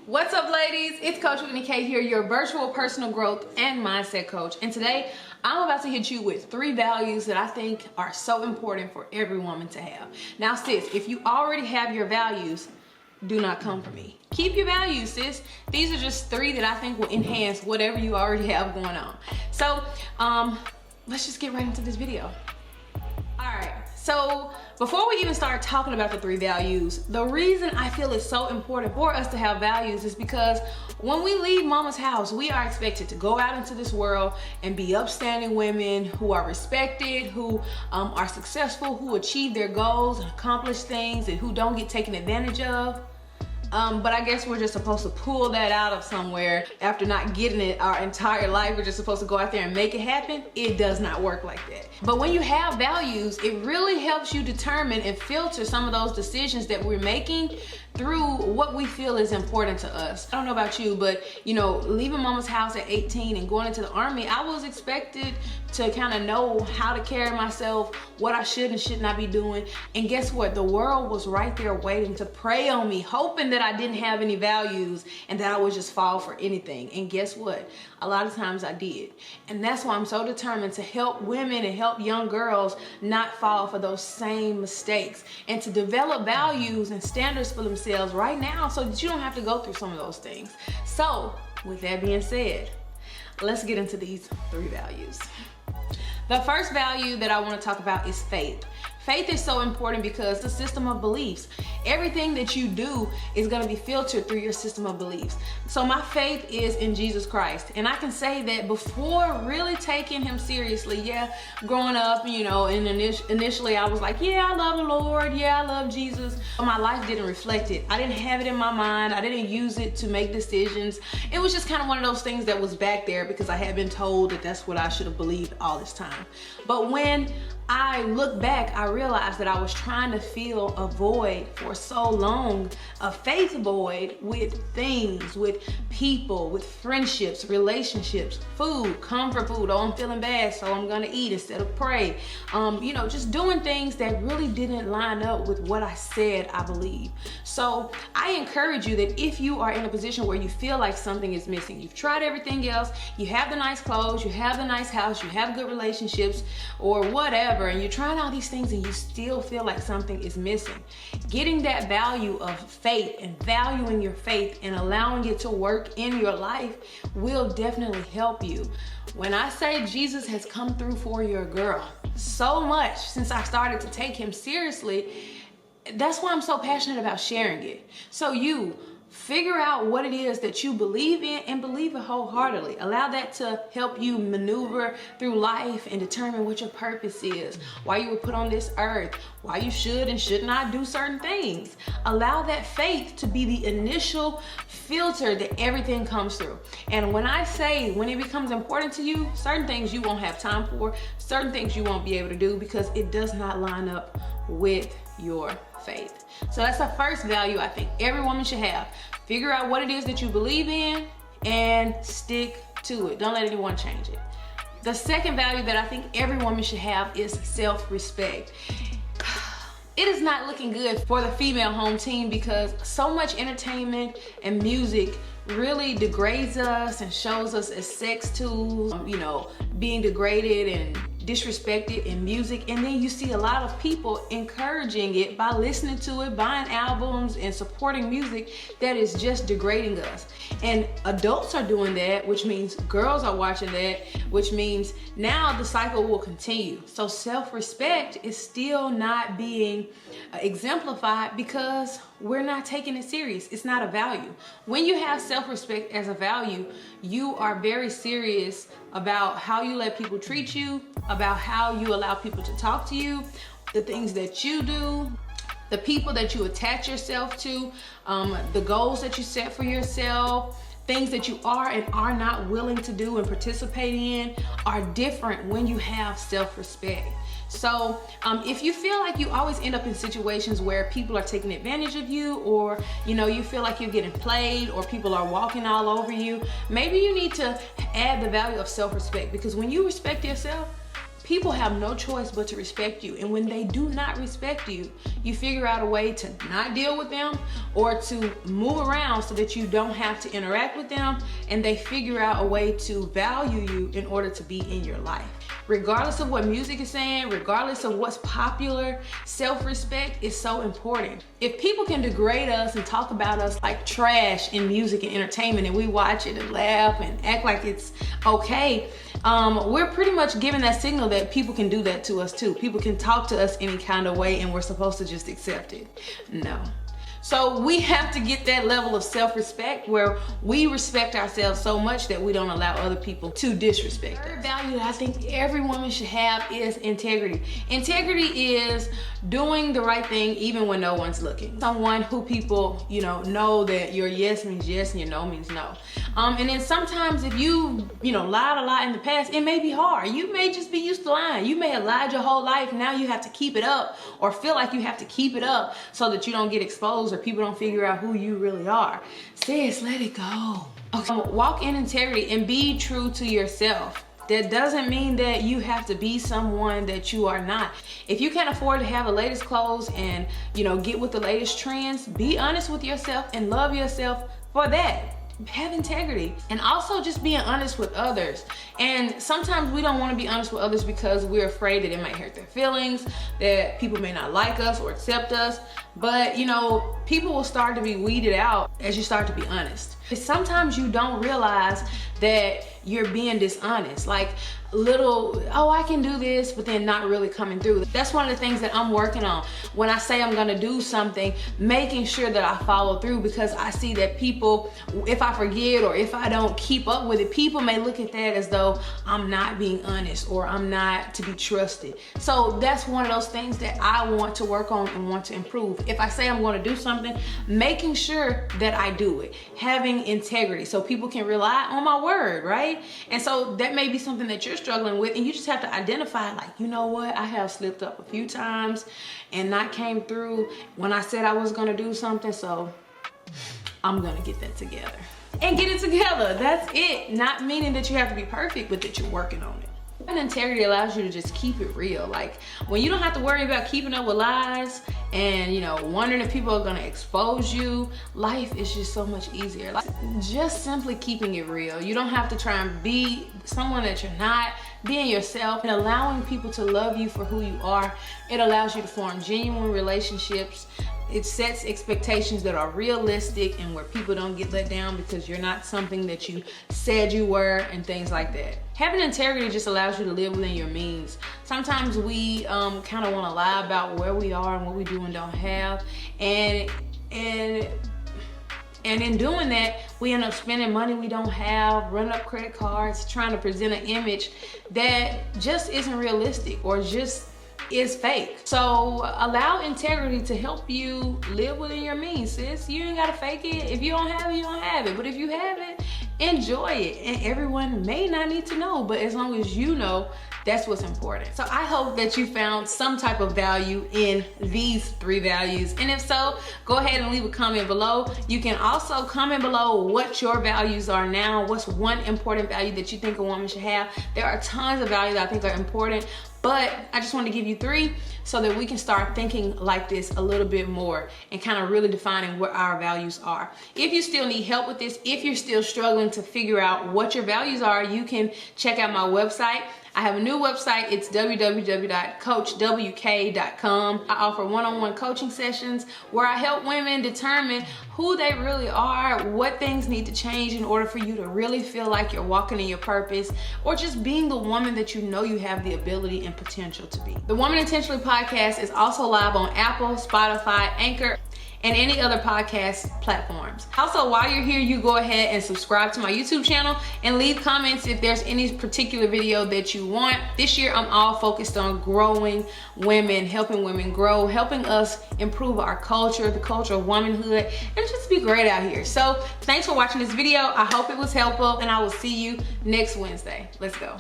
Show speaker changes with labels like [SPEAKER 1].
[SPEAKER 1] What's up, ladies? It's Coach Whitney K here, your virtual personal growth and mindset coach. And today, I'm about to hit you with 3 values that I think are so important for every woman to have. Now, sis, if you already have your values, do not come for me. Keep your values, sis. These are just 3 that I think will enhance whatever you already have going on. So, let's just get right into this video. All right, so before we even start talking about the 3 values, the reason I feel it's so important for us to have values is because when we leave mama's house, we are expected to go out into this world and be upstanding women who are respected, who are successful, who achieve their goals and accomplish things, and who don't get taken advantage of. But I guess we're just supposed to pull that out of somewhere after not getting it our entire life. We're just supposed to go out there and make it happen. It does not work like that. But when you have values, it really helps you determine and filter some of those decisions that we're making through what we feel is important to us. I don't know about you, but you know, leaving mama's house at 18 and going into the army, I was expected to kind of know how to carry myself, what I should and should not be doing. And guess what? The world was right there waiting to prey on me, hoping that I didn't have any values and that I would just fall for anything. And guess what? A lot of times I did. And that's why I'm so determined to help women and help young girls not fall for those same mistakes and to develop values and standards for themselves right now so that you don't have to go through some of those things. So with that being said, let's get into these 3 values. The first value that I want to talk about is faith. Faith is so important because it's a system of beliefs. Everything that you do is going to be filtered through your system of beliefs. So my faith is in Jesus Christ. And I can say that before really taking him seriously, growing up, you know, and initially I was like, I love the Lord. I love Jesus. But my life didn't reflect it. I didn't have it in my mind. I didn't use it to make decisions. It was just kind of one of those things that was back there because I had been told that that's what I should have believed all this time. But when I look back, I realized that I was trying to fill a void for so long, a faith void with things, with people, with friendships, relationships, food, comfort food. Oh, I'm feeling bad, so I'm gonna eat instead of pray. You know, just doing things that really didn't line up with what I said I believe. So I encourage you that if you are in a position where you feel like something is missing, you've tried everything else, you have the nice clothes, you have the nice house, you have good relationships, or whatever, and you're trying all these things and you still feel like something is missing. Getting that value of faith and valuing your faith and allowing it to work in your life will definitely help you. When I say Jesus has come through for your girl so much since I started to take him seriously, that's why I'm so passionate about sharing it. So you figure out what it is that you believe in and believe it wholeheartedly. Allow that to help you maneuver through life and determine what your purpose is, why you were put on this earth, why you should and should not do certain things. Allow that faith to be the initial filter that everything comes through. And when I say when it becomes important to you, certain things you won't have time for, certain things you won't be able to do because it does not line up with your faith. So that's the first value I think every woman should have. Figure out what it is that you believe in and stick to it. Don't let anyone change it. The second value that I think every woman should have is self-respect. It is not looking good for the female home team because so much entertainment and music really degrades us and shows us as sex tools, being degraded and disrespected in music. And then you see a lot of people encouraging it by listening to it, buying albums and supporting music that is just degrading us. And adults are doing that, which means girls are watching that, which means now the cycle will continue. So self-respect is still not being exemplified because we're not taking it serious. It's not a value. When you have self-respect as a value, you are very serious about how you let people treat you, about how you allow people to talk to you, the things that you do, the people that you attach yourself to, the goals that you set for yourself, things that you are and are not willing to do and participate in are different when you have self-respect. So if you feel like you always end up in situations where people are taking advantage of you, or you feel like you're getting played, or people are walking all over you, maybe you need to add the value of self-respect, because when you respect yourself, people have no choice but to respect you. And when they do not respect you, you figure out a way to not deal with them or to move around so that you don't have to interact with them, and they figure out a way to value you in order to be in your life. Regardless of what music is saying, regardless of what's popular, self-respect is so important. If people can degrade us and talk about us like trash in music and entertainment, and we watch it and laugh and act like it's okay, we're pretty much giving that signal that people can do that to us too. People can talk to us any kind of way and we're supposed to just accept it. No. So we have to get that level of self-respect where we respect ourselves so much that we don't allow other people to disrespect us. The third value that I think every woman should have is integrity. Integrity is doing the right thing even when no one's looking. Someone who people, know that your yes means yes and your no means no. And then sometimes if you lied a lot in the past, it may be hard. You may just be used to lying. You may have lied your whole life. Now you have to keep it up or feel like you have to keep it up so that you don't get exposed or people don't figure out who you really are. Sis, let it go. Okay. Walk in integrity and be true to yourself. That doesn't mean that you have to be someone that you are not. If you can't afford to have the latest clothes and get with the latest trends, be honest with yourself and love yourself for that. Have integrity, and also just being honest with others. And sometimes we don't want to be honest with others because we're afraid that it might hurt their feelings, that people may not like us or accept us. But people will start to be weeded out as you start to be honest. Sometimes you don't realize that you're being dishonest, like I can do this, but then not really coming through. That's one of the things that I'm working on. When I say I'm gonna do something, making sure that I follow through, because I see that people, if I forget or if I don't keep up with it, people may look at that as though I'm not being honest or I'm not to be trusted. So that's one of those things that I want to work on and want to improve. If I say I'm gonna do something, making sure that I do it, having integrity so people can rely on my word, right? And so that may be something that you're struggling with, and you just have to identify, like, you know what, I have slipped up a few times and not came through when I said I was gonna do something, so I'm gonna get that together and get it together. That's it. Not meaning that you have to be perfect, but that you're working on it. And integrity allows you to just keep it real. Like, when you don't have to worry about keeping up with lies and wondering if people are gonna expose you, life is just so much easier. Like, just simply keeping it real. You don't have to try and be someone that you're not. Being yourself and allowing people to love you for who you are, it allows you to form genuine relationships. It sets expectations that are realistic and where people don't get let down because you're not something that you said you were, and things like that. Having integrity just allows you to live within your means. Sometimes we kind of want to lie about where we are and what we do and don't have, and in doing that, we end up spending money we don't have, running up credit cards, trying to present an image that just isn't realistic or just is fake. So allow integrity to help you live within your means, sis. You ain't gotta fake it. If you don't have it, you don't have it. But if you have it, enjoy it. And everyone may not need to know, but as long as you know, that's what's important. So I hope that you found some type of value in these 3 values. And if so, go ahead and leave a comment below. You can also comment below what your values are now. What's one important value that you think a woman should have? There are tons of values that I think are important, but I just want to give you 3 so that we can start thinking like this a little bit more and kind of really defining what our values are. If you still need help with this, if you're still struggling to figure out what your values are, you can check out my website. I have a new website. It's www.coachwk.com. I offer one-on-one coaching sessions where I help women determine who they really are, what things need to change in order for you to really feel like you're walking in your purpose, or just being the woman that you know you have the ability and potential to be. The Woman Intentionally podcast is also live on Apple, Spotify, Anchor, and any other podcast platforms. Also, while you're here, you go ahead and subscribe to my YouTube channel and leave comments if there's any particular video that you want. This year, I'm all focused on growing women, helping women grow, helping us improve our culture, the culture of womanhood, and just be great out here. So thanks for watching this video. I hope it was helpful, and I will see you next Wednesday. Let's go.